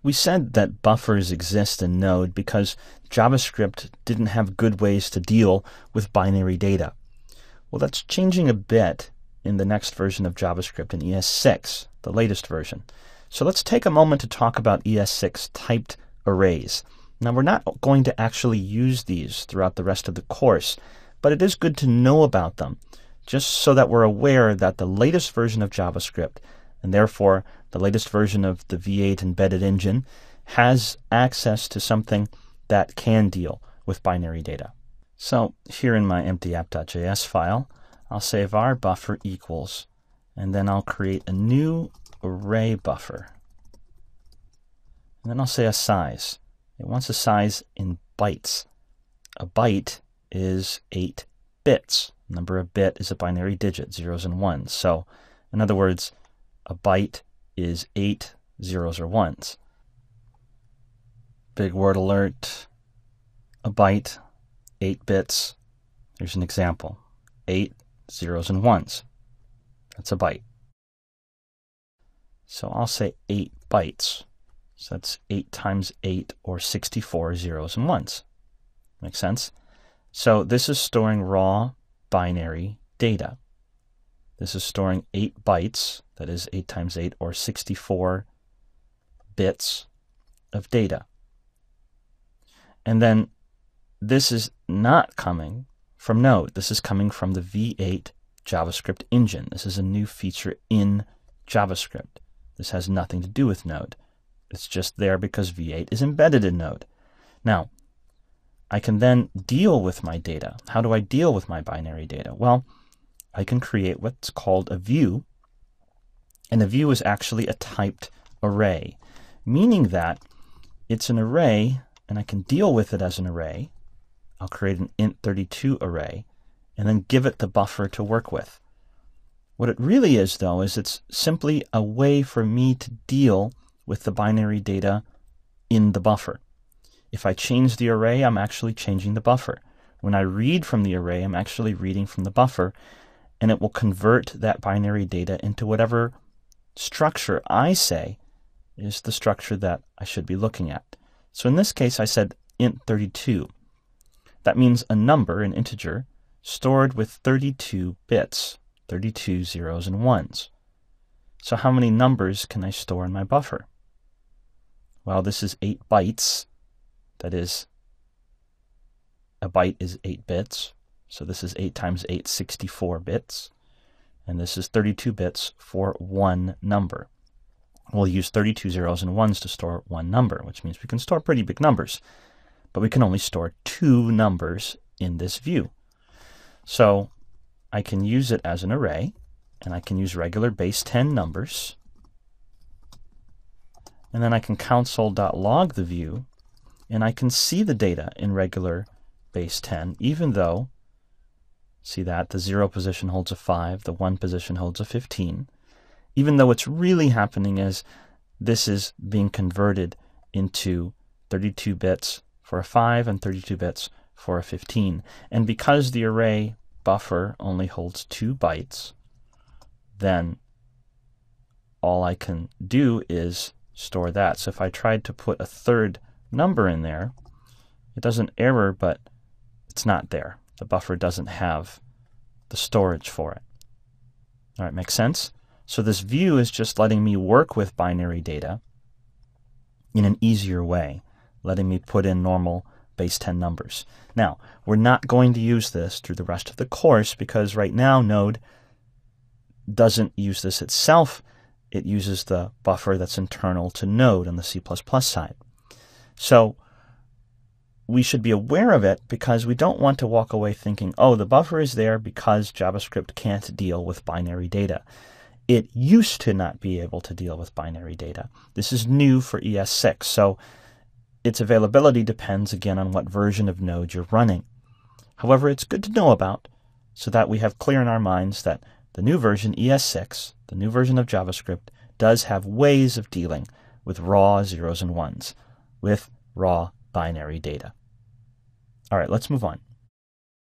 We said that buffers exist in Node because JavaScript didn't have good ways to deal with binary data. Well, that's changing a bit in the next version of JavaScript in ES6, the latest version. So let's take a moment to talk about ES6 Typed Arrays. Now, we're not going to actually use these throughout the rest of the course, but it is good to know about them, just so that we're aware that the latest version of JavaScript, and therefore the latest version of the V8 embedded engine, has access to something that can deal with binary data. So here in my empty app.js file, I'll say var buffer equals, and then I'll create a new array buffer. And then I'll say a size. It wants a size in bytes. A byte is 8 bits. Number of bit is a binary digit, zeros and ones. So, in other words, a byte is 8 zeros or ones. Big word alert. A byte, 8 bits. Here's an example. 8 zeros and ones. That's a byte. So I'll say 8 bytes. So that's 8 times 8, or 64 zeros and ones. Make sense? So this is storing raw binary data. This is storing 8 bytes, that is 8 times 8, or 64 bits of data. And then this is not coming from Node. This is coming from the V8 JavaScript engine. This is a new feature in JavaScript. This has nothing to do with Node. It's just there because V8 is embedded in Node. Now, I can then deal with my data. How do I deal with my binary data? Well, I can create what's called a view, and a view is actually a typed array, meaning that it's an array, and I can deal with it as an array. I'll create an int32 array, and then give it the buffer to work with. What it really is, though, is it's simply a way for me to deal with the binary data in the buffer. If I change the array, I'm actually changing the buffer. When I read from the array, I'm actually reading from the buffer, and it will convert that binary data into whatever structure I say is the structure that I should be looking at. So in this case, I said int32. That means a number, an integer, stored with 32 bits, 32 zeros and ones. So how many numbers can I store in my buffer? Well, this is 8 bytes. That is, a byte is 8 bits. So this is 8 times 8, 64 bits. And this is 32 bits for one number. We'll use 32 zeros and ones to store one number, which means we can store pretty big numbers. But we can only store 2 numbers in this view. So I can use it as an array, and I can use regular base 10 numbers. And then I can console.log the view, and I can see the data in regular base 10, even though, see that, the 0 position holds a 5, the 1 position holds a 15, even though what's really happening is this is being converted into 32 bits for a 5 and 32 bits for a 15. And because the array buffer only holds 2 bytes, then all I can do is store that. So if I tried to put a third number in there, it doesn't error, but it's not there. The buffer doesn't have the storage for it. All right, makes sense? So this view is just letting me work with binary data in an easier way, letting me put in normal base 10 numbers. Now, we're not going to use this through the rest of the course because right now Node doesn't use this itself. It uses the buffer that's internal to Node on the C++ side. So we should be aware of it because we don't want to walk away thinking, oh, the buffer is there because JavaScript can't deal with binary data. It used to not be able to deal with binary data. This is new for ES6, so its availability depends again on what version of Node you're running. However, it's good to know about so that we have clear in our minds that the new version, ES6, the new version of JavaScript, does have ways of dealing with raw zeros and ones, with raw binary data. All right, let's move on.